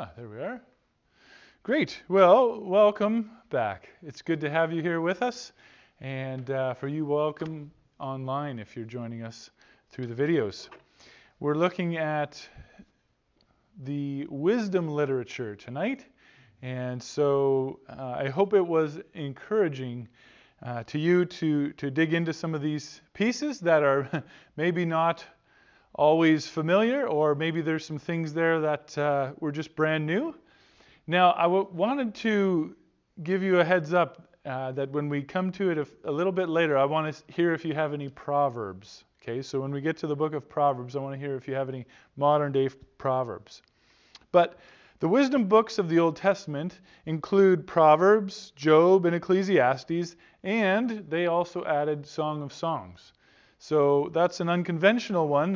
There we are. Great. Well, welcome back. It's good to have you here with us. And for you, welcome online if you're joining us through the videos. We're looking at the wisdom literature tonight. And so I hope it was encouraging to you to dig into some of these pieces that are maybe not always familiar, or maybe there's some things there that were just brand new. Now, I wanted to give you a heads up that when we come to it a little bit later, I want to hear if you have any proverbs. Okay, so when we get to the book of Proverbs, I want to hear if you have any modern day proverbs. But the wisdom books of the Old Testament include Proverbs, Job, and Ecclesiastes, and they also added Song of Songs. So that's an unconventional one.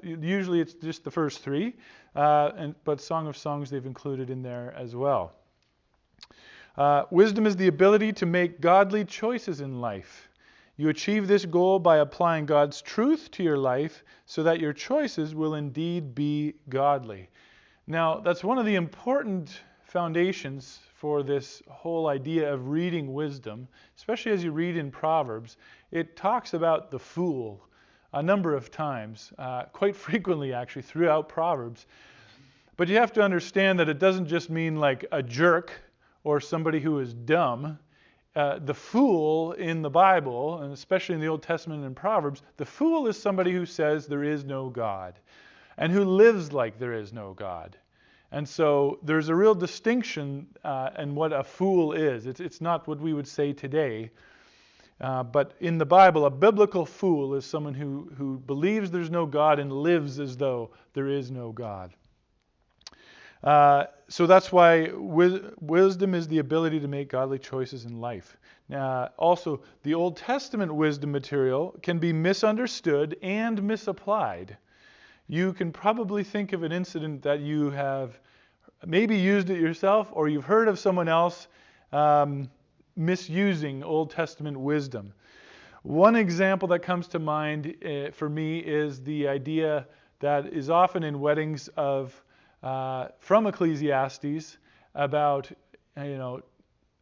Usually it's just the first three, but Song of Songs they've included in there as well. Wisdom is the ability to make godly choices in life. You achieve this goal by applying God's truth to your life so that your choices will indeed be godly. Now, that's one of the important foundations for this whole idea of reading wisdom, especially as you read in Proverbs. It talks about the fool a number of times, quite frequently actually, throughout Proverbs. But you have to understand that it doesn't just mean like a jerk or somebody who is dumb. The fool in the Bible, and especially in the Old Testament and Proverbs, the fool is somebody who says there is no God and who lives like there is no God. And so there's a real distinction in what a fool is. It's not what we would say today. But in the Bible, a biblical fool is someone who believes there's no God and lives as though there is no God. So that's why wisdom is the ability to make godly choices in life. Also, the Old Testament wisdom material can be misunderstood and misapplied. You can probably think of an incident that you have maybe used it yourself, or you've heard of someone else misusing Old Testament wisdom. One example that comes to mind for me is the idea that is often in weddings from Ecclesiastes about,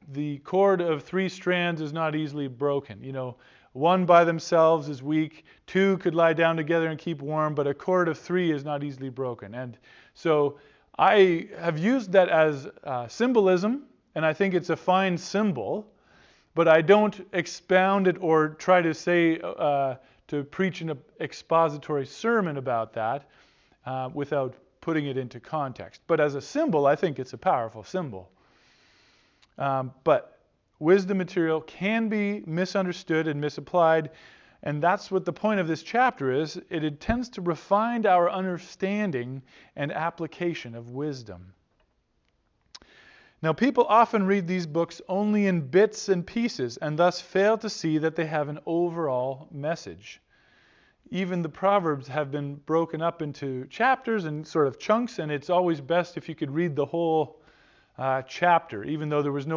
the cord of 3 strands is not easily broken. One by themselves is weak, 2 could lie down together and keep warm, but a cord of 3 is not easily broken. And so I have used that as symbolism, and I think it's a fine symbol, but I don't expound it or try to say, to preach an expository sermon about that without putting it into context. But as a symbol, I think it's a powerful symbol. But wisdom material can be misunderstood and misapplied, and that's what the point of this chapter is. It intends to refine our understanding and application of wisdom. Now, people often read these books only in bits and pieces and thus fail to see that they have an overall message. Even the Proverbs have been broken up into chapters and sort of chunks, and it's always best if you could read the whole chapter, even though there was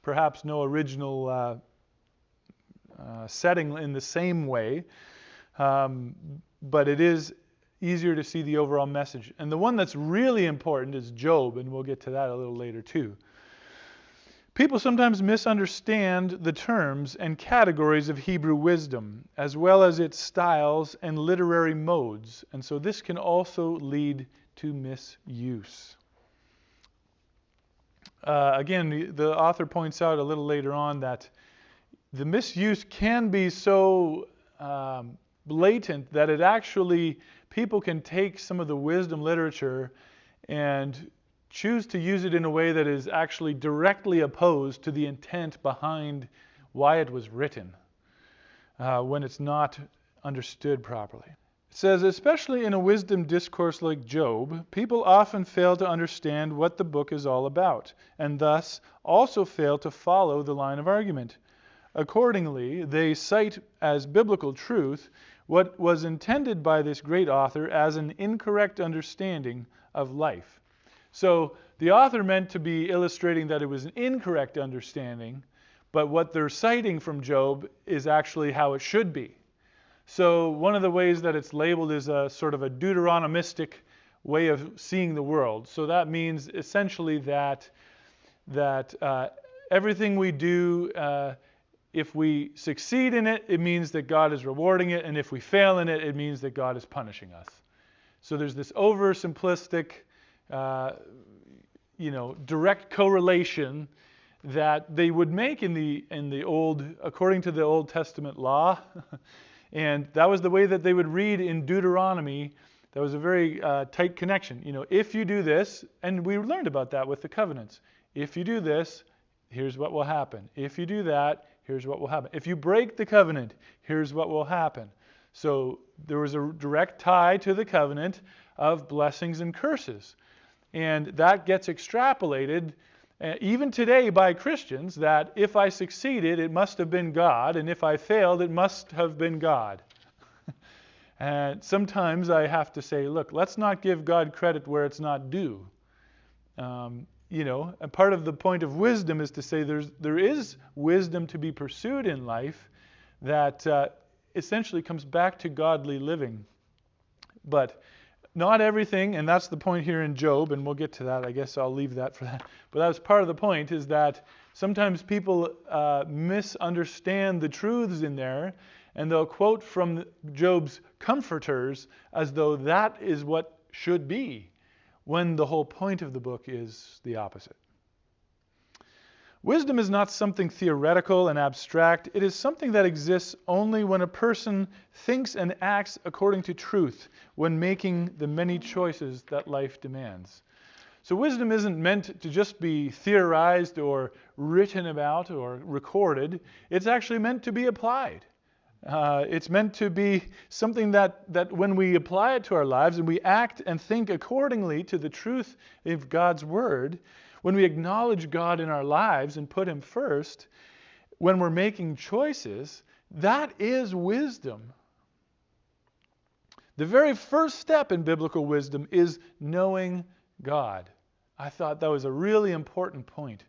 perhaps no original setting in the same way. But it is easier to see the overall message. And the one that's really important is Job, and we'll get to that a little later too. People sometimes misunderstand the terms and categories of Hebrew wisdom, as well as its styles and literary modes, and so this can also lead to misuse. Again, the author points out a little later on that the misuse can be so blatant that it actually, people can take some of the wisdom literature and choose to use it in a way that is actually directly opposed to the intent behind why it was written when it's not understood properly. It says, especially in a wisdom discourse like Job, people often fail to understand what the book is all about, and thus also fail to follow the line of argument. Accordingly, they cite as biblical truth what was intended by this great author as an incorrect understanding of life. So the author meant to be illustrating that it was an incorrect understanding, but what they're citing from Job is actually how it should be. So one of the ways that it's labeled is a sort of a Deuteronomistic way of seeing the world. So that means essentially that everything we do, if we succeed in it, it means that God is rewarding it, and if we fail in it, it means that God is punishing us. So there's this oversimplistic, direct correlation that they would make in the old, according to the Old Testament law, and that was the way that they would read in Deuteronomy. That was a very tight connection. If you do this, and we learned about that with the covenants. If you do this, here's what will happen. If you do that, here's what will happen. If you break the covenant, here's what will happen. So there was a direct tie to the covenant of blessings and curses. And that gets extrapolated even today by Christians, that if I succeeded, it must have been God, and if I failed, it must have been God. And sometimes I have to say, look, let's not give God credit where it's not due. And part of the point of wisdom is to say there is wisdom to be pursued in life that essentially comes back to godly living. But not everything, and that's the point here in Job, and we'll get to that. I guess I'll leave that for that. But that was part of the point, is that sometimes people misunderstand the truths in there, and they'll quote from Job's comforters as though that is what should be, when the whole point of the book is the opposite. Wisdom is not something theoretical and abstract. It is something that exists only when a person thinks and acts according to truth, when making the many choices that life demands. So wisdom isn't meant to just be theorized or written about or recorded. It's actually meant to be applied. It's meant to be something that when we apply it to our lives and we act and think accordingly to the truth of God's Word, when we acknowledge God in our lives and put Him first, when we're making choices, that is wisdom. The very first step in biblical wisdom is knowing God. I thought that was a really important point,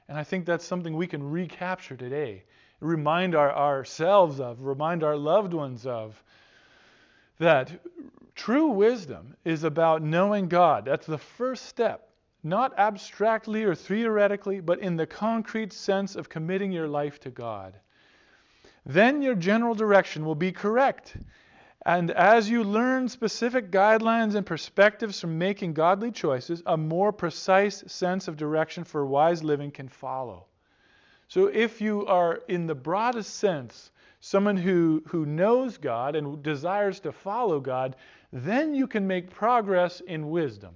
and I think that's something we can recapture today. Remind ourselves of, remind our loved ones of, that true wisdom is about knowing God. That's the first step. Not abstractly or theoretically, but in the concrete sense of committing your life to God. Then your general direction will be correct. And as you learn specific guidelines and perspectives from making godly choices, a more precise sense of direction for wise living can follow. So if you are, in the broadest sense, someone who knows God and desires to follow God, then you can make progress in wisdom.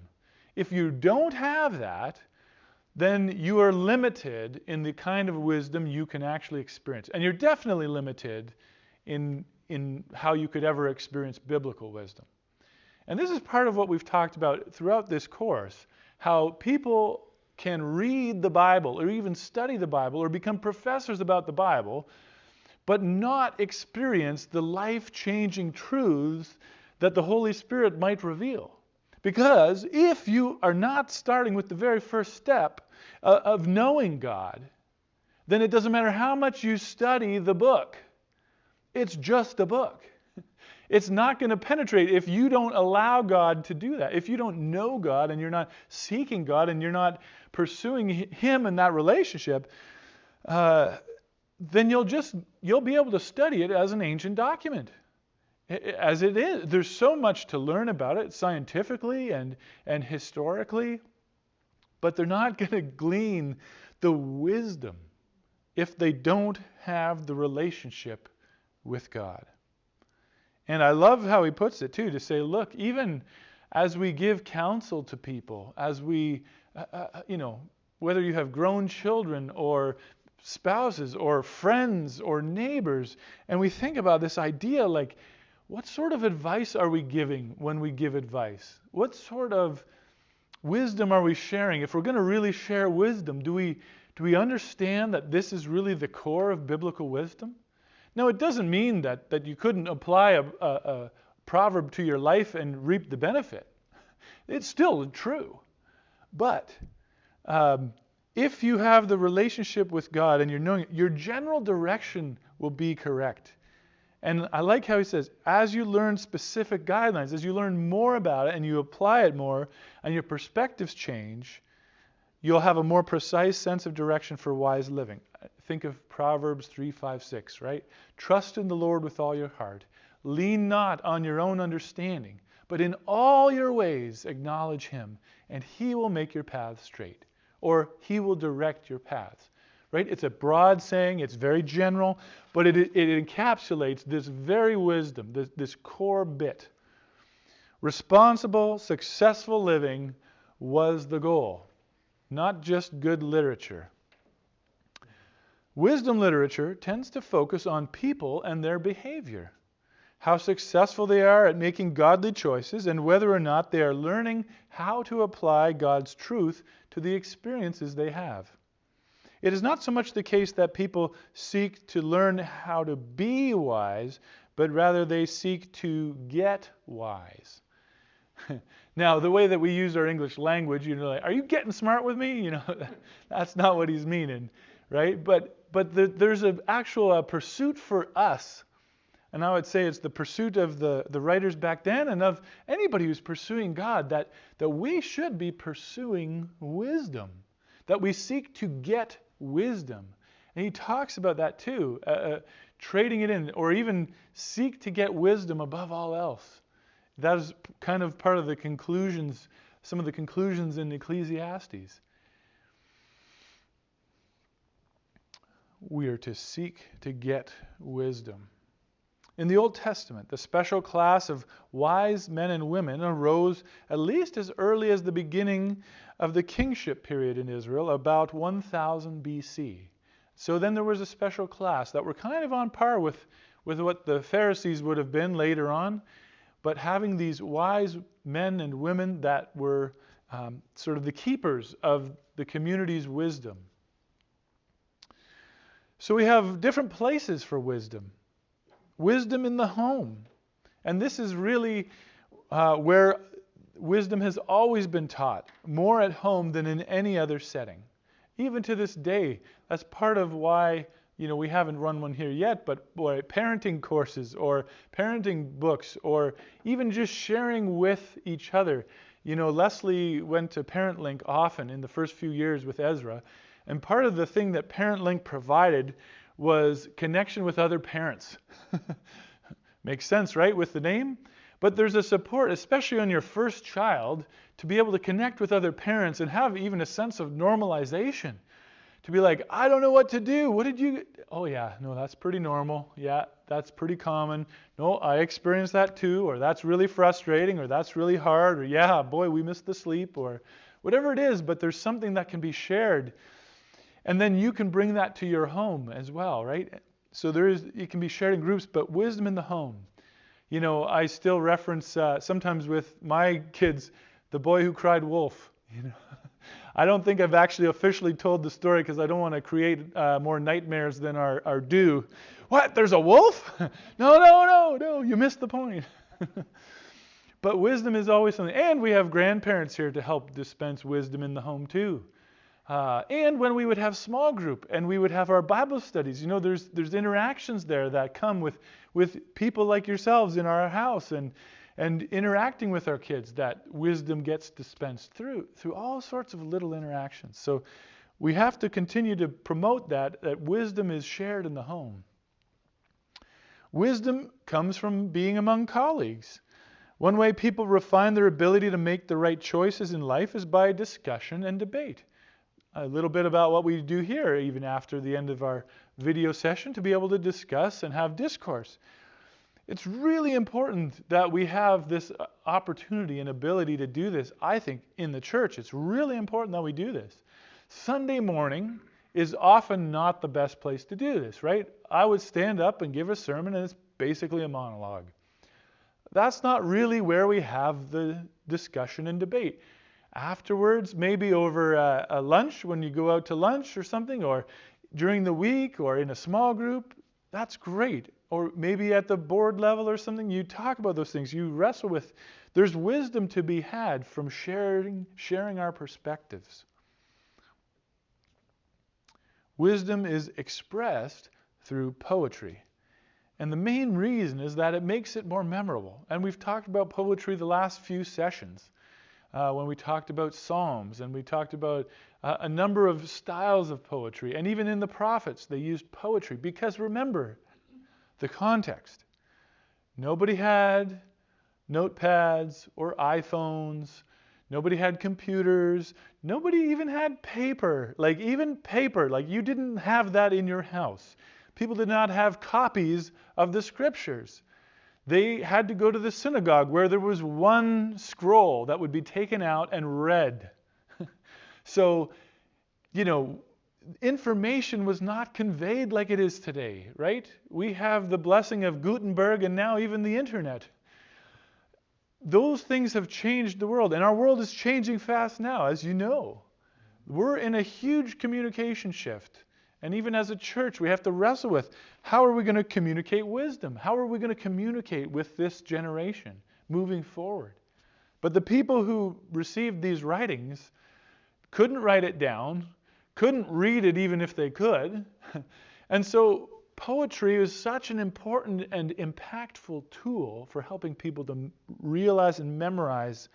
If you don't have that, then you are limited in the kind of wisdom you can actually experience. And you're definitely limited in how you could ever experience biblical wisdom. And this is part of what we've talked about throughout this course, how people can read the Bible or even study the Bible or become professors about the Bible, but not experience the life-changing truths that the Holy Spirit might reveal. Because if you are not starting with the very first step of knowing God, then it doesn't matter how much you study the book. It's just a book. It's not going to penetrate if you don't allow God to do that. If you don't know God and you're not seeking God and you're not pursuing Him in that relationship, then you'll be able to study it as an ancient document. As it is. There's so much to learn about it scientifically and historically, but they're not going to glean the wisdom if they don't have the relationship with God. And I love how he puts it too, to say, look, even as we give counsel to people, as we, whether you have grown children or spouses or friends or neighbors, and we think about this idea like, what sort of advice are we giving when we give advice? What sort of wisdom are we sharing? If we're going to really share wisdom, do we understand that this is really the core of biblical wisdom? Now, it doesn't mean that you couldn't apply a proverb to your life and reap the benefit. It's still true. But if you have the relationship with God and you're knowing it, your general direction will be correct. And I like how he says, as you learn specific guidelines, as you learn more about it and you apply it more and your perspectives change, you'll have a more precise sense of direction for wise living. Think of Proverbs 3:5-6, right? Trust in the Lord with all your heart. Lean not on your own understanding, but in all your ways acknowledge him, and he will make your paths straight, or he will direct your paths. Right? It's a broad saying, it's very general, but it encapsulates this very wisdom, this core bit. Responsible, successful living was the goal, not just good literature. Wisdom literature tends to focus on people and their behavior, how successful they are at making godly choices, and whether or not they are learning how to apply God's truth to the experiences they have. It is not so much the case that people seek to learn how to be wise, but rather they seek to get wise. Now, the way that we use our English language, like, are you getting smart with me? That's not what he's meaning, right? But there's an actual pursuit for us, and I would say it's the pursuit of the writers back then and of anybody who's pursuing God, that we should be pursuing wisdom, that we seek to get wisdom. And he talks about that too, trading it in, or even seek to get wisdom above all else. That is kind of part of the conclusions, some of the conclusions in Ecclesiastes. We are to seek to get wisdom. In the Old Testament, the special class of wise men and women arose at least as early as the beginning of the kingship period in Israel, about 1000 BC. So then there was a special class that were kind of on par with what the Pharisees would have been later on, but having these wise men and women that were sort of the keepers of the community's wisdom. So we have different places for wisdom. Wisdom in the home. And this is really where wisdom has always been taught, more at home than in any other setting. Even to this day, that's part of why we haven't run one here yet, but parenting courses or parenting books or even just sharing with each other. Leslie went to ParentLink often in the first few years with Ezra, and part of the thing that ParentLink provided was connection with other parents. Makes sense, right, with the name? But there's a support, especially on your first child, to be able to connect with other parents and have even a sense of normalization. To be like, I don't know what to do. What did you... Oh yeah, no, that's pretty normal. Yeah, that's pretty common. No, I experienced that too, or that's really frustrating, or that's really hard, or yeah, boy, we missed the sleep, or whatever it is, but there's something that can be shared. And then you can bring that to your home as well, right? So it can be shared in groups, but wisdom in the home. I still reference sometimes with my kids, the boy who cried wolf. I don't think I've actually officially told the story because I don't want to create more nightmares than are due. What? There's a wolf? No, you missed the point. But wisdom is always something. And we have grandparents here to help dispense wisdom in the home too. And when we would have small group and we would have our Bible studies, there's interactions there that come with people like yourselves in our house and interacting with our kids, that wisdom gets dispensed through all sorts of little interactions. So we have to continue to promote that wisdom is shared in the home. Wisdom comes from being among colleagues. One way people refine their ability to make the right choices in life is by discussion and debate. A little bit about what we do here, even after the end of our video session, to be able to discuss and have discourse. It's really important that we have this opportunity and ability to do this, I think, in the church. It's really important that we do this. Sunday morning is often not the best place to do this, right? I would stand up and give a sermon, and it's basically a monologue. That's not really where we have the discussion and debate. Afterwards, maybe over a lunch, when you go out to lunch or something, or during the week, or in a small group, that's great. Or maybe at the board level or something, you talk about those things, you wrestle with. There's wisdom to be had from sharing our perspectives. Wisdom is expressed through poetry. And the main reason is that it makes it more memorable. And we've talked about poetry the last few sessions when we talked about Psalms, and we talked about a number of styles of poetry. And even in the prophets, they used poetry. Because remember the context. Nobody had notepads or iPhones. Nobody had computers. Nobody even had paper. Like you didn't have that in your house. People did not have copies of the scriptures. They had to go to the synagogue where there was one scroll that would be taken out and read. So, information was not conveyed like it is today, right? We have the blessing of Gutenberg and now even the internet. Those things have changed the world, and our world is changing fast now, as you know. We're in a huge communication shift. And even as a church, we have to wrestle with, how are we going to communicate wisdom? How are we going to communicate with this generation moving forward? But the people who received these writings couldn't write it down, couldn't read it even if they could. And so poetry is such an important and impactful tool for helping people to realize and memorize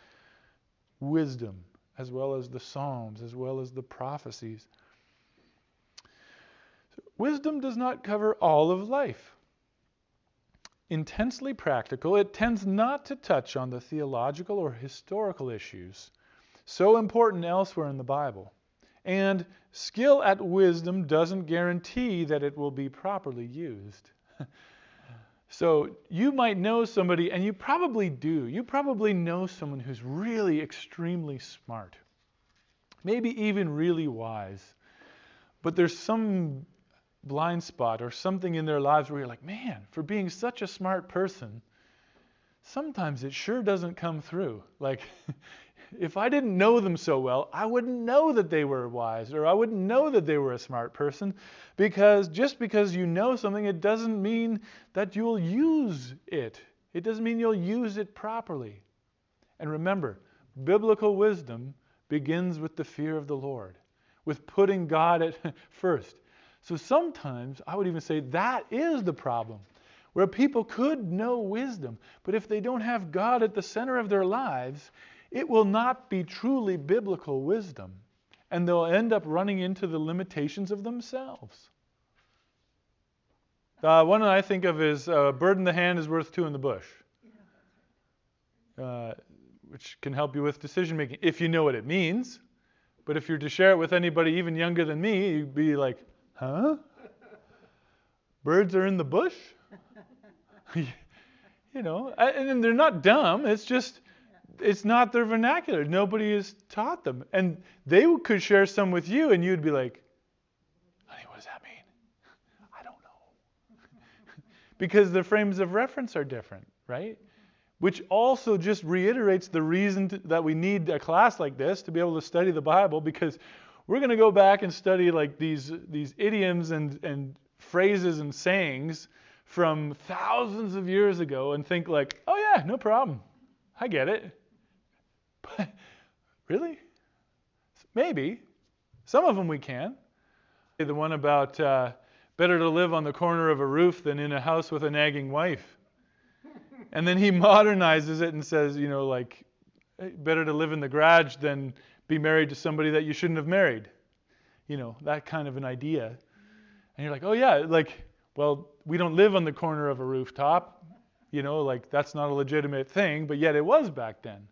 wisdom, as well as the Psalms, as well as the prophecies. Wisdom does not cover all of life. Intensely practical, it tends not to touch on the theological or historical issues so important elsewhere in the Bible. And skill at wisdom doesn't guarantee that it will be properly used. So you might know somebody, and you probably do. You probably know someone who's really extremely smart, maybe even really wise. But there's some blind spot or something in their lives where you're like, man, for being such a smart person, sometimes it sure doesn't come through. Like, if I didn't know them so well, I wouldn't know that they were wise, or I wouldn't know that they were a smart person, because just because you know something, it doesn't mean that you'll use it. It doesn't mean you'll use it properly. And remember, biblical wisdom begins with the fear of the Lord, with putting God at first. So sometimes I would even say that is the problem, where people could know wisdom, but if they don't have God at the center of their lives, it will not be truly biblical wisdom, and they'll end up running into the limitations of themselves. One that I think of is a bird in the hand is worth two in the bush, which can help you with decision making, if you know what it means. But if you're to share it with anybody even younger than me, you'd be like, huh? Birds are in the bush? And they're not dumb. It's just, it's not their vernacular. Nobody has taught them. And they could share some with you, and you'd be like, honey, what does that mean? I don't know. Because the frames of reference are different, right? Which also just reiterates the reason that we need a class like this to be able to study the Bible, because we're going to go back and study like these idioms and phrases and sayings from thousands of years ago and think like, oh yeah, no problem. I get it. But really? Maybe. Some of them we can. The one about better to live on the corner of a roof than in a house with a nagging wife. And then he modernizes it and says, better to live in the garage than be married to somebody that you shouldn't have married. That kind of an idea. And you're like, oh yeah, well, we don't live on the corner of a rooftop. That's not a legitimate thing, but yet it was back then.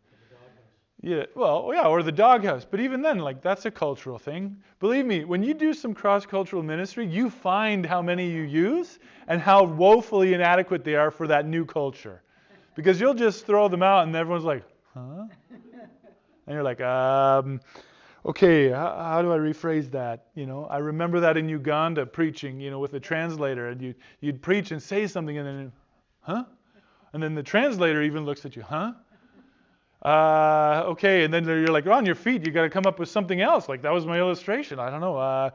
Yeah, well, yeah, or the doghouse. But even then, that's a cultural thing. Believe me, when you do some cross-cultural ministry, you find how many you use and how woefully inadequate they are for that new culture. Because you'll just throw them out and everyone's like, huh? And you're like, okay, how do I rephrase that? I remember that in Uganda preaching, with a translator, and you'd preach and say something and then, huh? And then the translator even looks at you, huh? Okay, and then you're like, on your feet, you got to come up with something else. Like, that was my illustration. I don't know.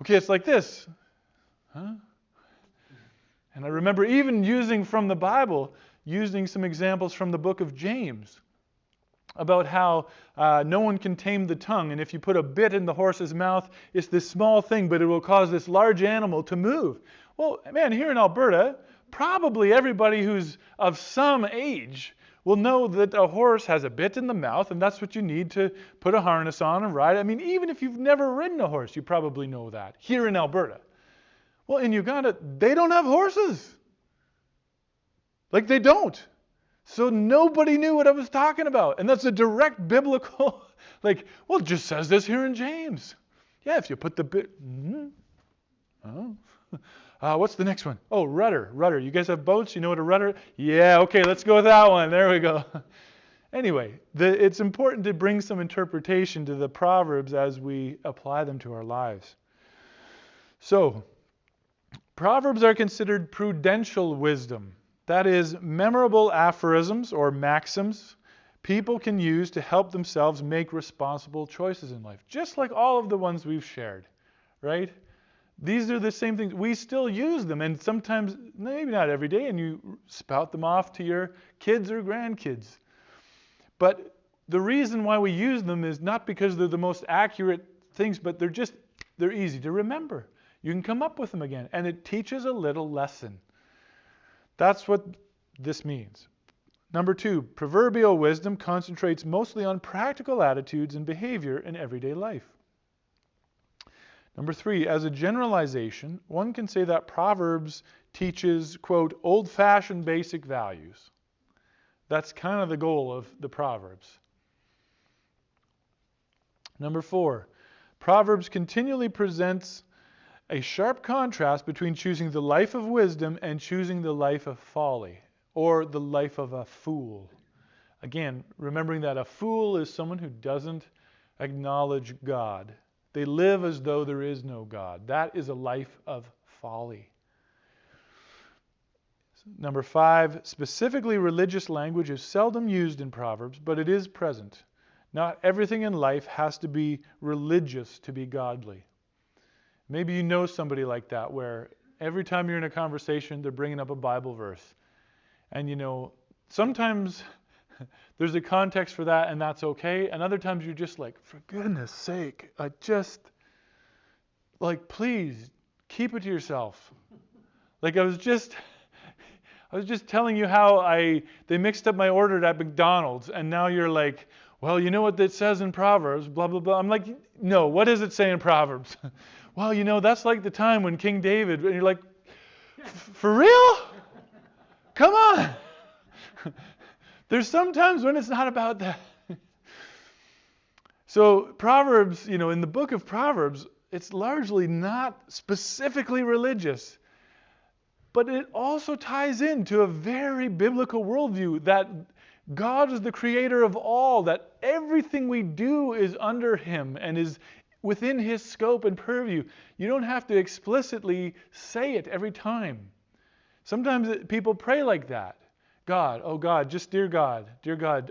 Okay, it's like this. Huh? And I remember even using from the Bible, using some examples from the book of James about how no one can tame the tongue. And if you put a bit in the horse's mouth, it's this small thing, but it will cause this large animal to move. Well, man, here in Alberta, Probably everybody who's of some age will know that a horse has a bit in the mouth, and that's what you need to put a harness on and ride. I mean, even if you've never ridden a horse, you probably know that here in Alberta. Well, in Uganda, they don't have horses. Like, they don't. So nobody knew what I was talking about. And that's a direct biblical, like, well, it just says this here in James. Yeah, if you put the bit, oh. What's the next one? Oh, rudder. Rudder. You guys have boats? You know what a rudder? Yeah, okay, let's go with that one. There we go. Anyway, it's important to bring some interpretation to the Proverbs as we apply them to our lives. So, Proverbs are considered prudential wisdom. That is, memorable aphorisms or maxims people can use to help themselves make responsible choices in life. Just like all of the ones we've shared, right? These are the same things. We still use them, and sometimes, maybe not every day, and you spout them off to your kids or grandkids. But the reason why we use them is not because they're the most accurate things, but they're easy to remember. You can come up with them again, and it teaches a little lesson. That's what this means. Number 2, proverbial wisdom concentrates mostly on practical attitudes and behavior in everyday life. Number 3, as a generalization, one can say that Proverbs teaches, quote, old-fashioned basic values. That's kind of the goal of the Proverbs. Number 4, Proverbs continually presents a sharp contrast between choosing the life of wisdom and choosing the life of folly, or the life of a fool. Again, remembering that a fool is someone who doesn't acknowledge God. They live as though there is no God. That is a life of folly. Number 5, specifically religious language is seldom used in Proverbs, but it is present. Not everything in life has to be religious to be godly. Maybe you know somebody like that, where every time you're in a conversation, they're bringing up a Bible verse. And you know, sometimes there's a context for that, and that's okay. And other times you're just like, for goodness sake, please, keep it to yourself. Like I was just telling you how they mixed up my order at McDonald's, and now you're like, well, you know what it says in Proverbs, blah, blah, blah. I'm like, no, what does it say in Proverbs? Well, you know, that's like the time when King David, and you're like, for real? Come on. There's some times when it's not about that. So Proverbs, you know, in the book of Proverbs, it's largely not specifically religious. But it also ties into a very biblical worldview that God is the creator of all, that everything we do is under Him and is within His scope and purview. You don't have to explicitly say it every time. Sometimes people pray like that. God, oh God, just dear God,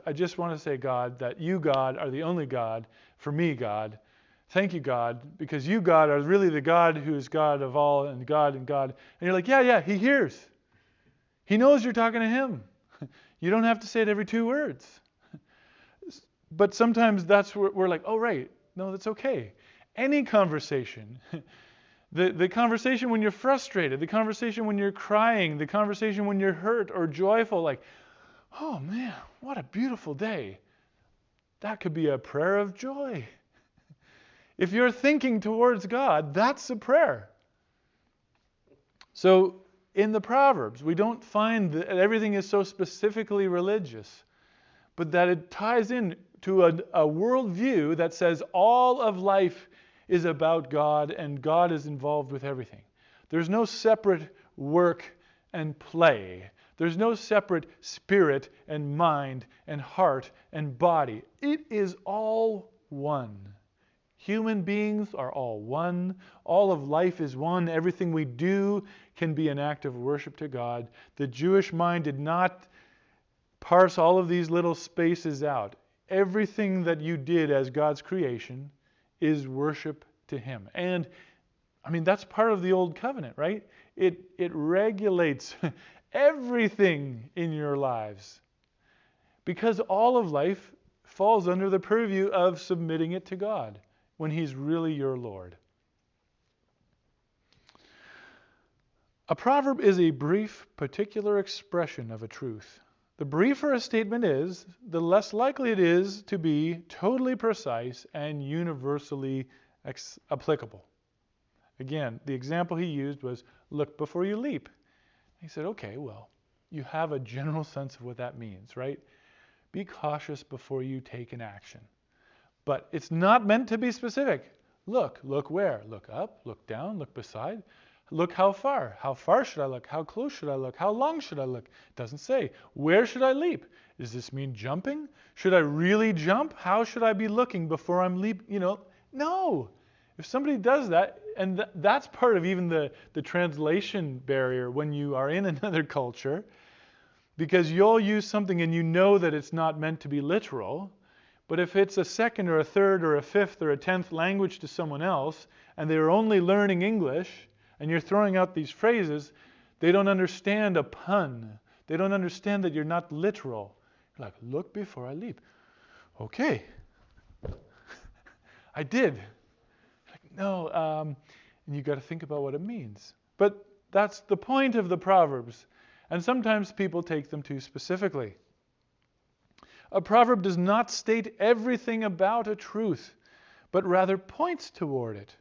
I just want to say, God, that you, God, are the only God for me, God. Thank you, God, because you, God, are really the God who is God of all and God. And you're like, yeah, He hears. He knows you're talking to Him. You don't have to say it every 2 words. But sometimes that's where we're like, oh, right, no, that's okay. Any conversation, the conversation when you're frustrated, the conversation when you're crying, the conversation when you're hurt or joyful, like, oh man, what a beautiful day. That could be a prayer of joy. If you're thinking towards God, that's a prayer. So in the Proverbs, we don't find that everything is so specifically religious, but that it ties in to a worldview that says all of life is about God and God is involved with everything. There's no separate work and play. There's no separate spirit and mind and heart and body. It is all one. Human beings are all one. All of life is one. Everything we do can be an act of worship to God. The Jewish mind did not parse all of these little spaces out. Everything that you did as God's creation is worship to Him. And, I mean, that's part of the Old Covenant, right? It regulates everything in your lives. Because all of life falls under the purview of submitting it to God when He's really your Lord. A proverb is a brief, particular expression of a truth. The briefer a statement is, the less likely it is to be totally precise and universally applicable. Again, the example he used was, look before you leap. He said, okay, well, you have a general sense of what that means, right? Be cautious before you take an action. But it's not meant to be specific. Look where? Look up, look down, look beside. Look how far. How far should I look? How close should I look? How long should I look? It doesn't say. Where should I leap? Does this mean jumping? Should I really jump? How should I be looking before I'm leaping? No. If somebody does that, and that's part of even the translation barrier when you are in another culture, because you'll use something and you know that it's not meant to be literal. But if it's a second or a third or a fifth or a 10th language to someone else, and they're only learning English, and you're throwing out these phrases, they don't understand a pun. They don't understand that you're not literal. You're like, look before I leap. Okay. I did. Like, no, and you got to think about what it means. But that's the point of the Proverbs. And sometimes people take them too specifically. A proverb does not state everything about a truth, but rather points toward it.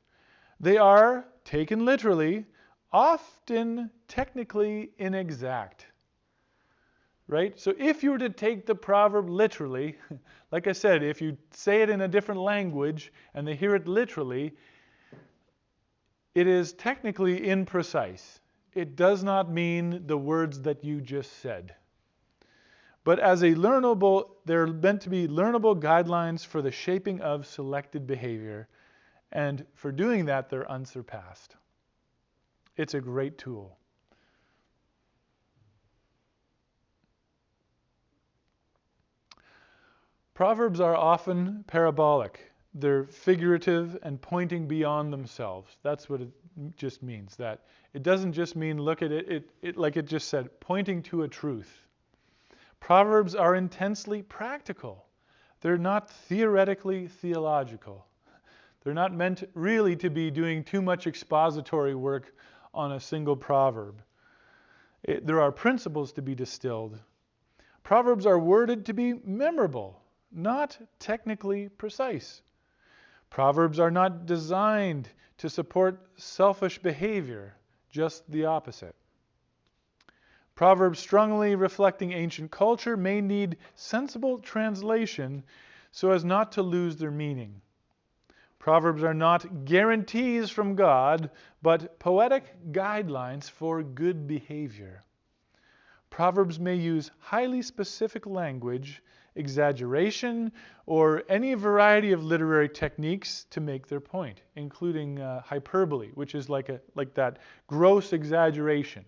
They are, taken literally, often technically inexact. Right? So if you were to take the proverb literally, like I said, if you say it in a different language and they hear it literally, it is technically imprecise. It does not mean the words that you just said. But as they're meant to be learnable guidelines for the shaping of selected behavior. And for doing that, they're unsurpassed. It's a great tool. Proverbs are often parabolic. They're figurative and pointing beyond themselves. That's what it just means. That it doesn't just mean look at it, like it just said, pointing to a truth. Proverbs are intensely practical. They're not theoretically theological. They're not meant really to be doing too much expository work on a single proverb. There are principles to be distilled. Proverbs are worded to be memorable, not technically precise. Proverbs are not designed to support selfish behavior, just the opposite. Proverbs strongly reflecting ancient culture may need sensible translation so as not to lose their meaning. Proverbs are not guarantees from God, but poetic guidelines for good behavior. Proverbs may use highly specific language, exaggeration, or any variety of literary techniques to make their point, including hyperbole, which is like that gross exaggeration.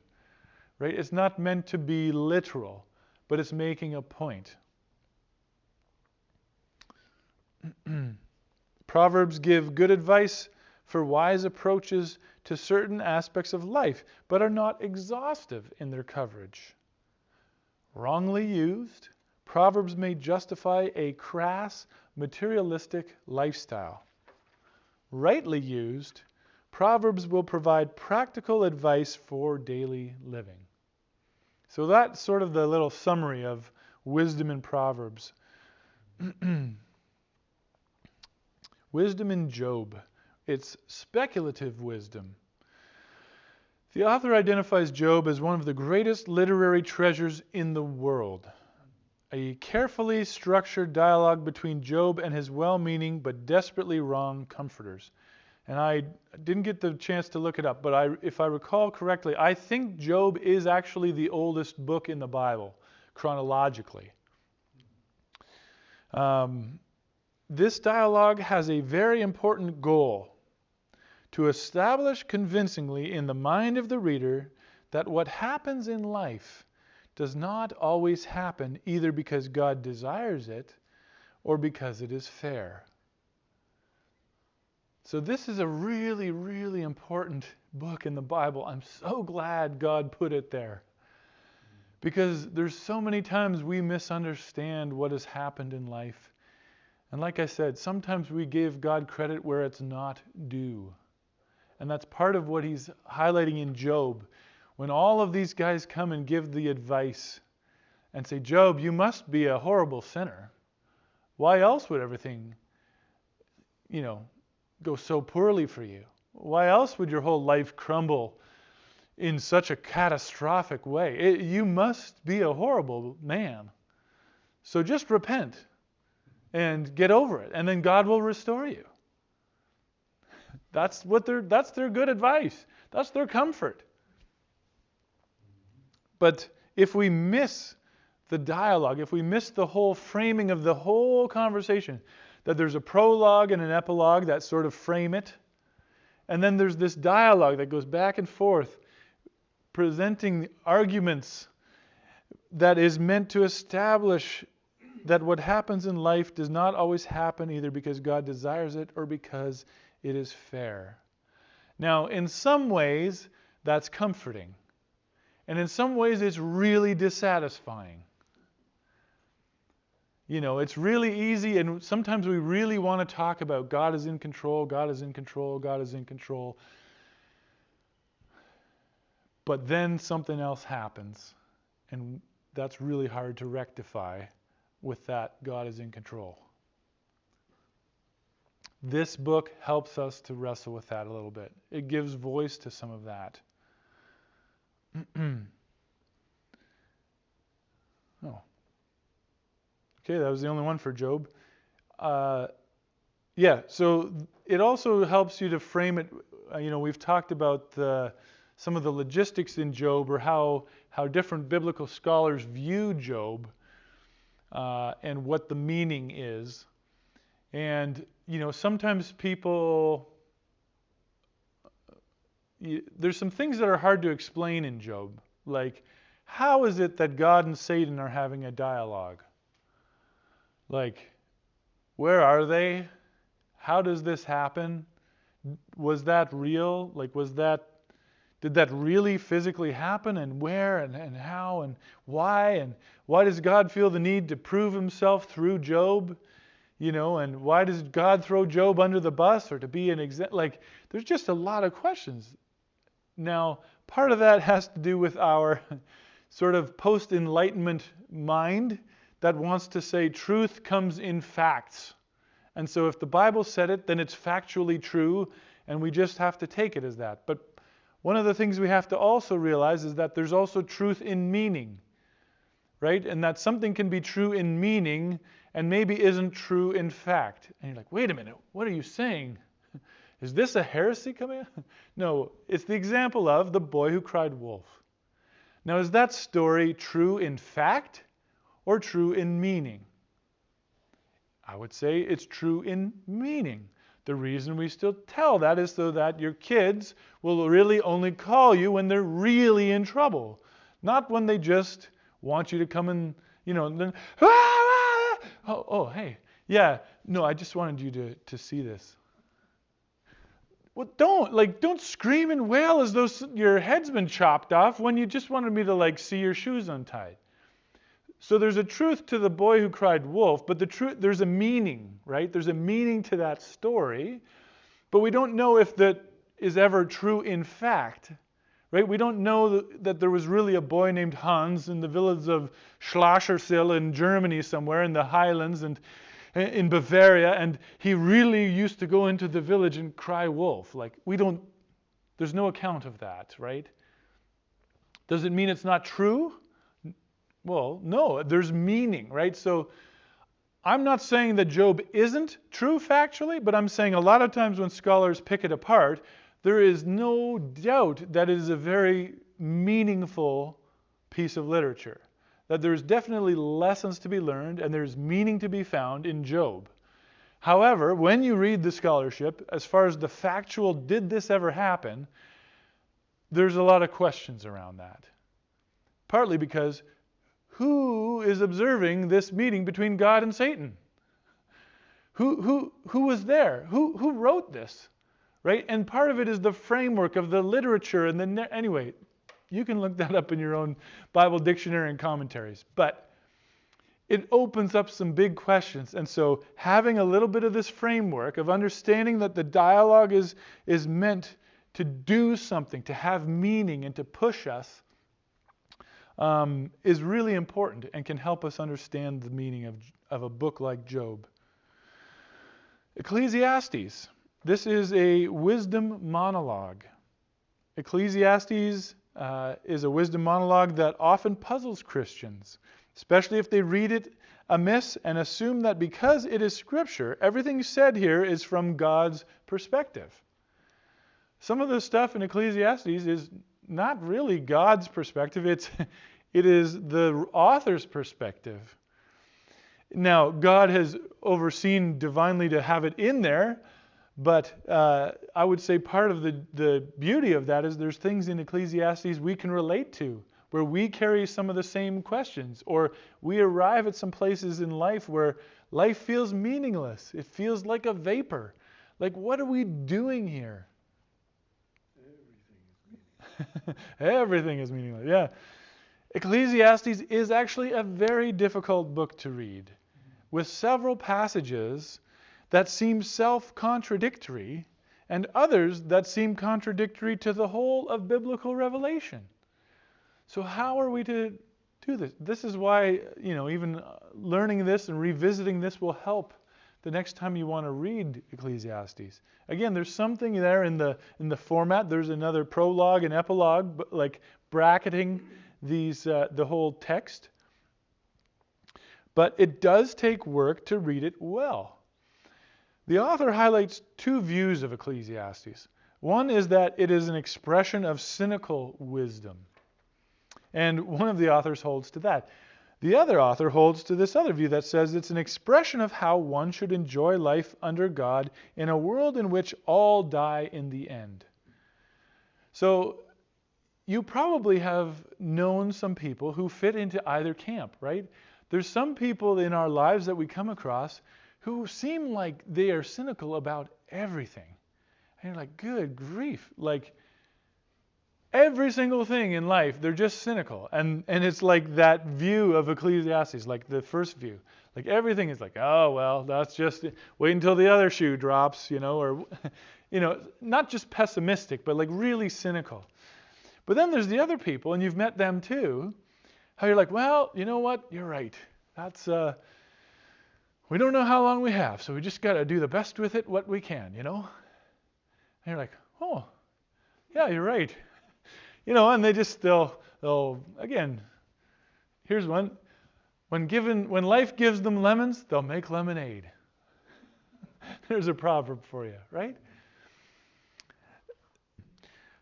Right? It's not meant to be literal, but it's making a point. Proverbs give good advice for wise approaches to certain aspects of life, but are not exhaustive in their coverage. Wrongly used, Proverbs may justify a crass, materialistic lifestyle. Rightly used, Proverbs will provide practical advice for daily living. So that's sort of the little summary of wisdom in Proverbs. Wisdom in Job. It's speculative wisdom. The author identifies Job as one of the greatest literary treasures in the world. A carefully structured dialogue between Job and his well-meaning but desperately wrong comforters. And I didn't get the chance to look it up, but if I recall correctly, I think Job is actually the oldest book in the Bible, chronologically. This dialogue has a very important goal: to establish convincingly in the mind of the reader that what happens in life does not always happen either because God desires it or because it is fair. So this is a really, really important book in the Bible. I'm so glad God put it there. Because there's so many times we misunderstand what has happened in life. And like I said, sometimes we give God credit where it's not due. And that's part of what he's highlighting in Job. when all of these guys come and give the advice and say, Job, you must be a horrible sinner. Why else would everything, go so poorly for you? Why else would your whole life crumble in such a catastrophic way? You must be a horrible man. So just repent and get over it, and then God will restore you. That's their good advice. That's their comfort. But if we miss the dialogue, if we miss the whole framing of the whole conversation, that there's a prologue and an epilogue that sort of frame it, and then there's this dialogue that goes back and forth, presenting arguments that is meant to establish that what happens in life does not always happen either because God desires it or because it is fair. Now, in some ways, that's comforting. And in some ways, it's really dissatisfying. It's really easy, and sometimes we really want to talk about God is in control, God is in control, God is in control. But then something else happens, and that's really hard to rectify with that God is in control. This book helps us to wrestle with that a little bit. It gives voice to some of that. Oh. Okay, that was the only one for Job. So it also helps you to frame it. We've talked about some of the logistics in Job, or how different biblical scholars view Job, and what the meaning is. And, sometimes people, there's some things that are hard to explain in Job. Like, how is it that God and Satan are having a dialogue? Like, where are they? How does this happen? Was that real? Like, did that really physically happen? And where and how and why? And why does God feel the need to prove himself through Job? And why does God throw Job under the bus, or to be an example? Like, there's just a lot of questions. Now, part of that has to do with our sort of post-enlightenment mind that wants to say truth comes in facts. And so if the Bible said it, then it's factually true, and we just have to take it as that. But one of the things we have to also realize is that there's also truth in meaning, right? And that something can be true in meaning and maybe isn't true in fact. And you're like, wait a minute, what are you saying? Is this a heresy coming? No, it's the example of the boy who cried wolf. Now, is that story true in fact or true in meaning? I would say it's true in meaning. The reason we still tell that is so that your kids will really only call you when they're really in trouble, not when they just want you to come and, and then, hey, yeah, no, I just wanted you to see this. Well, don't scream and wail as though your head's been chopped off when you just wanted me to see your shoes untied. So there's a truth to the boy who cried wolf, but there's a meaning, right? There's a meaning to that story, but we don't know if that is ever true in fact, right? We don't know that there was really a boy named Hans in the village of Schlossersill in Germany somewhere in the highlands and in Bavaria, and he really used to go into the village and cry wolf. There's no account of that, right? Does it mean it's not true? Well, no, there's meaning, right? So I'm not saying that Job isn't true factually, but I'm saying a lot of times when scholars pick it apart, there is no doubt that it is a very meaningful piece of literature. That there's definitely lessons to be learned and there's meaning to be found in Job. However, when you read the scholarship, as far as the factual, did this ever happen, there's a lot of questions around that. Partly because who is observing this meeting between God and Satan? Who was there? Who wrote this? Right? And part of it is the framework of the literature. And anyway, you can look that up in your own Bible dictionary and commentaries. But it opens up some big questions. And so having a little bit of this framework of understanding that the dialogue is meant to do something, to have meaning, and to push us is really important and can help us understand the meaning of a book like Job. Ecclesiastes. This is a wisdom monologue. Ecclesiastes is a wisdom monologue that often puzzles Christians, especially if they read it amiss and assume that because it is Scripture, everything said here is from God's perspective. Some of the stuff in Ecclesiastes is not really God's perspective. It is the author's perspective. Now, God has overseen divinely to have it in there, but I would say part of the beauty of that is there's things in Ecclesiastes we can relate to, where we carry some of the same questions, or we arrive at some places in life where life feels meaningless. It feels like a vapor. Like, what are we doing here? Everything is meaningless. Yeah. Ecclesiastes is actually a very difficult book to read, with several passages that seem self-contradictory and others that seem contradictory to the whole of biblical revelation. So how are we to do this? This is why, even learning this and revisiting this will help the next time you want to read Ecclesiastes. Again, there's something there in the format. There's another prologue and epilogue, like bracketing the whole text. But it does take work to read it well. The author highlights two views of Ecclesiastes. One is that it is an expression of cynical wisdom. And one of the authors holds to that. The other author holds to this other view that says it's an expression of how one should enjoy life under God in a world in which all die in the end. So you probably have known some people who fit into either camp, right? There's some people in our lives that we come across who seem like they are cynical about everything. And you're like, good grief. Like, every single thing in life, they're just cynical. And it's like that view of Ecclesiastes, like the first view. Like everything is like, oh, well, that's just, wait until the other shoe drops, or, not just pessimistic, but like really cynical. But then there's the other people, and you've met them too, how you're like, well, you know what? You're right. That's, we don't know how long we have, so we just got to do the best with it, what we can, And you're like, oh, yeah, you're right. And they just, they'll again, here's one. When life gives them lemons, they'll make lemonade. There's a proverb for you, right?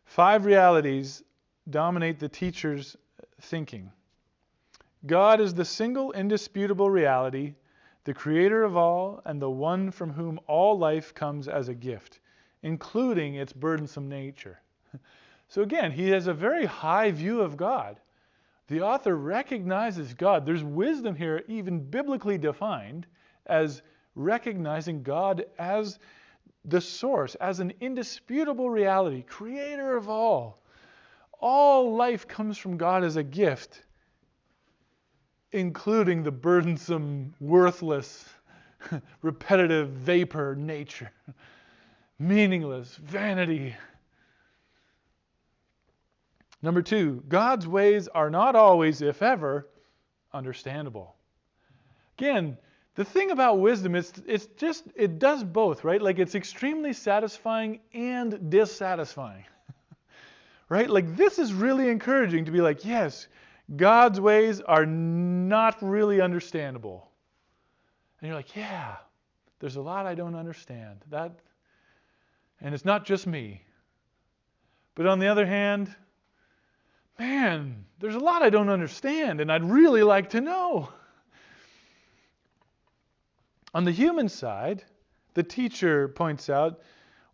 5 realities dominate the teacher's thinking. God is the single indisputable reality, the creator of all, and the one from whom all life comes as a gift, including its burdensome nature. So again, he has a very high view of God. The author recognizes God. There's wisdom here, even biblically defined, as recognizing God as the source, as an indisputable reality, creator of all. All life comes from God as a gift, including the burdensome, worthless, repetitive vapor nature, meaningless, vanity. Number 2, God's ways are not always, if ever, understandable. Again, the thing about wisdom is it does both, right? Like it's extremely satisfying and dissatisfying. Right? Like this is really encouraging to be like, yes, God's ways are not really understandable. And you're like, yeah, there's a lot I don't understand. And it's not just me. But on the other hand, man, there's a lot I don't understand, and I'd really like to know. On the human side, the teacher points out,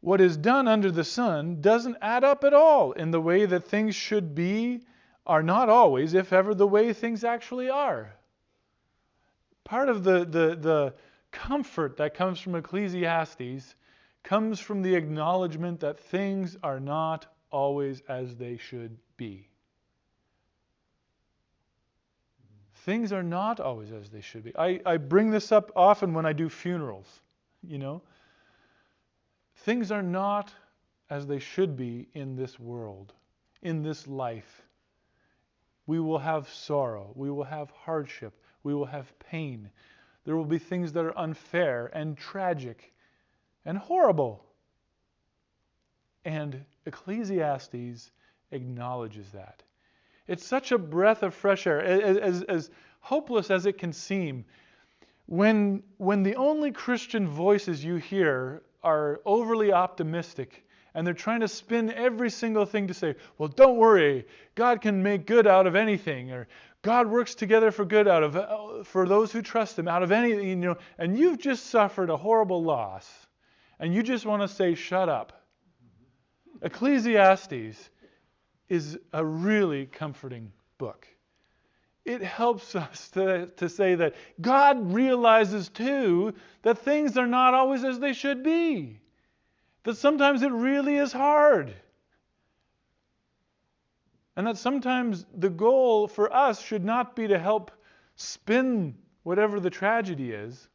what is done under the sun doesn't add up at all in the way that things should be, are not always, if ever, the way things actually are. Part of the comfort that comes from Ecclesiastes comes from the acknowledgement that things are not always as they should be. Things are not always as they should be. I bring this up often when I do funerals, Things are not as they should be in this world, in this life. We will have sorrow. We will have hardship. We will have pain. There will be things that are unfair and tragic and horrible. And Ecclesiastes acknowledges that. It's such a breath of fresh air, as hopeless as it can seem. When the only Christian voices you hear are overly optimistic, and they're trying to spin every single thing to say, well, don't worry, God can make good out of anything, or God works together for good for those who trust Him out of anything, and you've just suffered a horrible loss, and you just want to say, shut up. Ecclesiastes is a really comforting book. It helps us to say that God realizes too that things are not always as they should be. That sometimes it really is hard. And that sometimes the goal for us should not be to help spin whatever the tragedy is,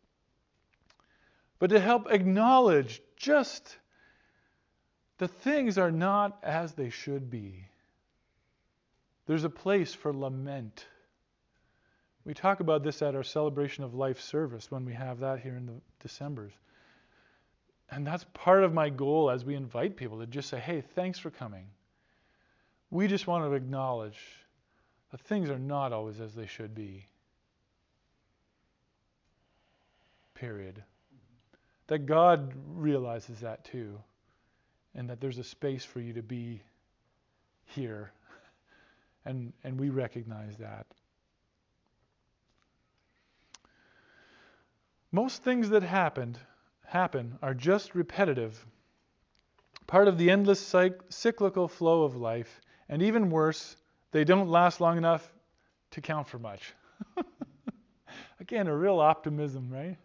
but to help acknowledge just that things are not as they should be. There's a place for lament. We talk about this at our Celebration of Life service when we have that here in the Decembers. And that's part of my goal as we invite people to just say, hey, thanks for coming. We just want to acknowledge that things are not always as they should be. Period. That God realizes that too. And that there's a space for you to be here. And we recognize that. Most things that happen are just repetitive, part of the endless cyclical flow of life, and even worse, they don't last long enough to count for much. Again, a real optimism, right?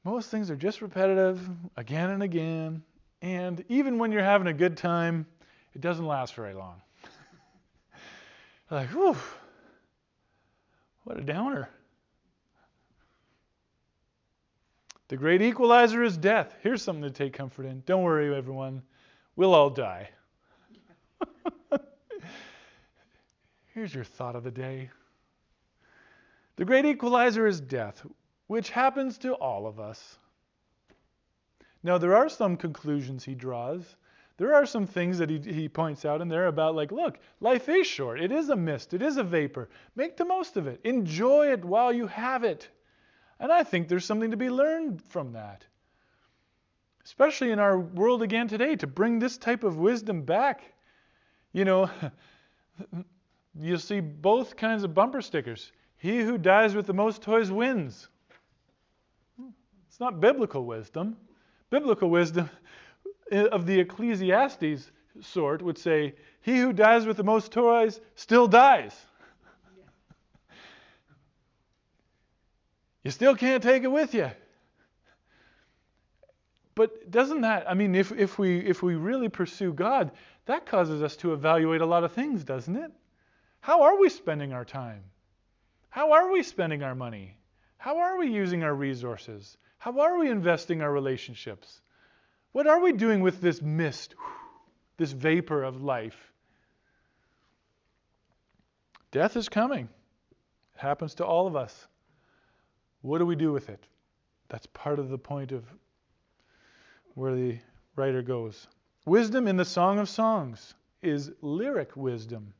Most things are just repetitive, again and again, and even when you're having a good time, it doesn't last very long. Like, whew, what a downer. The great equalizer is death. Here's something to take comfort in. Don't worry, everyone. We'll all die. Here's your thought of the day. The great equalizer is death, which happens to all of us. Now, there are some conclusions he draws. There are some things that he points out in there about, like, look, life is short. It is a mist. It is a vapor. Make the most of it. Enjoy it while you have it. And I think there's something to be learned from that. Especially in our world again today, to bring this type of wisdom back. You'll see both kinds of bumper stickers. He who dies with the most toys wins. It's not biblical wisdom. Biblical wisdom of the Ecclesiastes sort would say, he who dies with the most toys still dies. You still can't take it with you. But doesn't that, if we really pursue God, that causes us to evaluate a lot of things, doesn't it? How are we spending our time? How are we spending our money? How are we using our resources? How are we investing our relationships? What are we doing with this mist, this vapor of life? Death is coming. It happens to all of us. What do we do with it? That's part of the point of where the writer goes. Wisdom in the Song of Songs is lyric wisdom.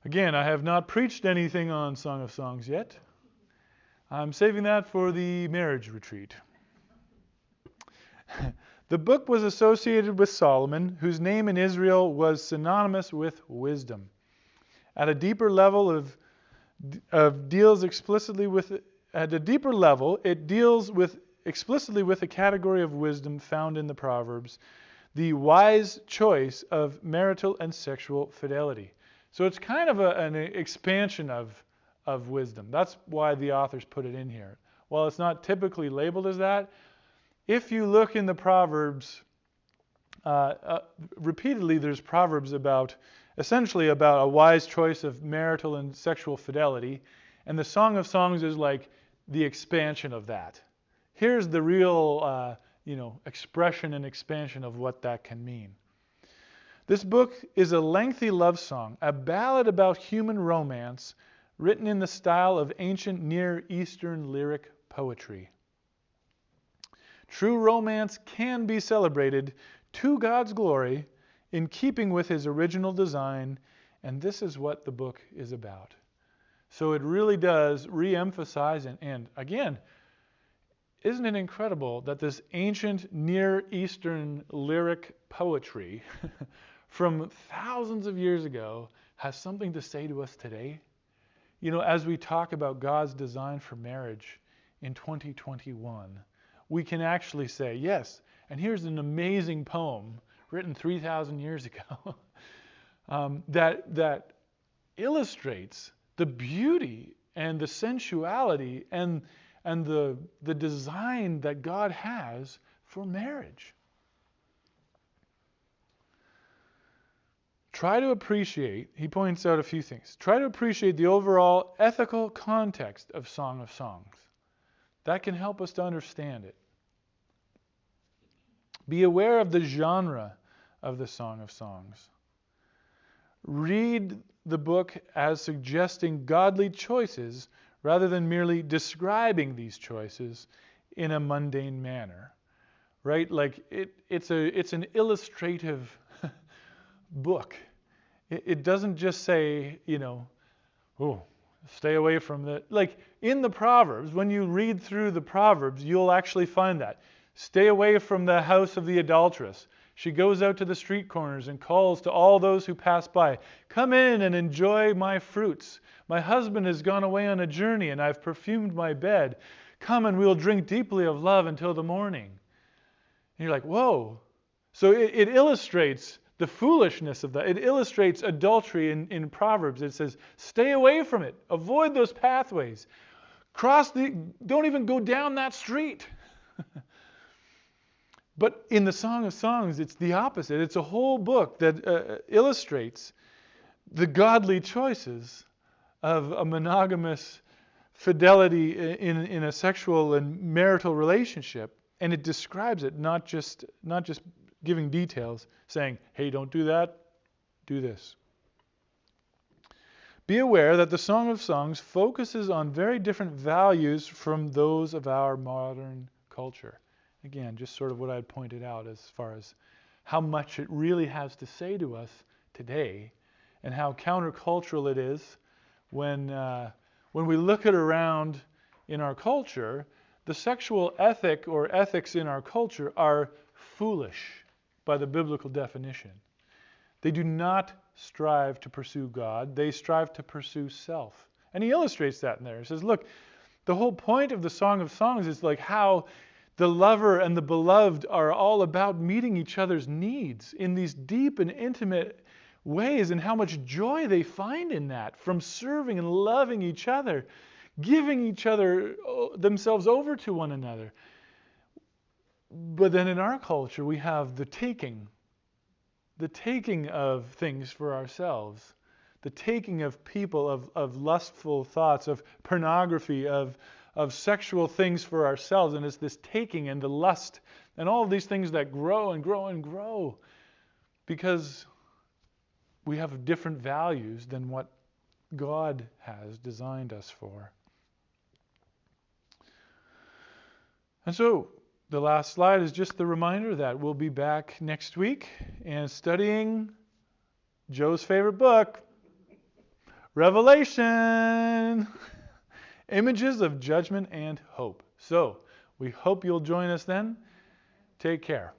Again, I have not preached anything on Song of Songs yet. I'm saving that for the marriage retreat. The book was associated with Solomon, whose name in Israel was synonymous with wisdom. At a deeper level, it deals explicitly with a category of wisdom found in the Proverbs, the wise choice of marital and sexual fidelity. So it's kind of an expansion of wisdom. That's why the authors put it in here. While it's not typically labeled as that, if you look in the Proverbs, repeatedly there's Proverbs essentially about a wise choice of marital and sexual fidelity, and the Song of Songs is like the expansion of that. Here's the real, expression and expansion of what that can mean. This book is a lengthy love song, a ballad about human romance, written in the style of ancient Near Eastern lyric poetry. True romance can be celebrated to God's glory in keeping with His original design, and this is what the book is about. So it really does re-emphasize, and again, isn't it incredible that this ancient Near Eastern lyric poetry from thousands of years ago has something to say to us today? As we talk about God's design for marriage in 2021, we can actually say, yes, and here's an amazing poem written 3,000 years ago that illustrates the beauty and the sensuality and the design that God has for marriage. Try to appreciate, he points out a few things. Try to appreciate the overall ethical context of Song of Songs. That can help us to understand it. Be aware of the genre of the Song of Songs. Read the book as suggesting godly choices rather than merely describing these choices in a mundane manner. Right? Like it's an illustrative book. It doesn't just say, stay away from the... Like in the Proverbs, when you read through the Proverbs, you'll actually find that. Stay away from the house of the adulteress. She goes out to the street corners and calls to all those who pass by. Come in and enjoy my fruits. My husband has gone away on a journey and I've perfumed my bed. Come and we'll drink deeply of love until the morning. And you're like, whoa. So it illustrates the foolishness of that. It illustrates adultery in Proverbs. It says, stay away from it. Avoid those pathways. Don't even go down that street. But in the Song of Songs, it's the opposite. It's a whole book that illustrates the godly choices of a monogamous fidelity in a sexual and marital relationship. And it describes it, not just giving details, saying, hey, don't do that, do this. Be aware that the Song of Songs focuses on very different values from those of our modern culture. Again, just sort of what I had pointed out as far as how much it really has to say to us today and how countercultural it is when we look at around in our culture, the sexual ethic or ethics in our culture are foolish by the biblical definition. They do not strive to pursue God. They strive to pursue self. And he illustrates that in there. He says, look, the whole point of the Song of Songs is like how the lover and the beloved are all about meeting each other's needs in these deep and intimate ways, and how much joy they find in that from serving and loving each other, giving each other themselves over to one another. But then in our culture, we have the taking of things for ourselves, the taking of people, of lustful thoughts, of pornography, of sexual things for ourselves. And it's this taking and the lust and all of these things that grow and grow and grow because we have different values than what God has designed us for. And so the last slide is just the reminder that we'll be back next week and studying Joe's favorite book, Revelation. Images of judgment and hope. So, we hope you'll join us then. Take care.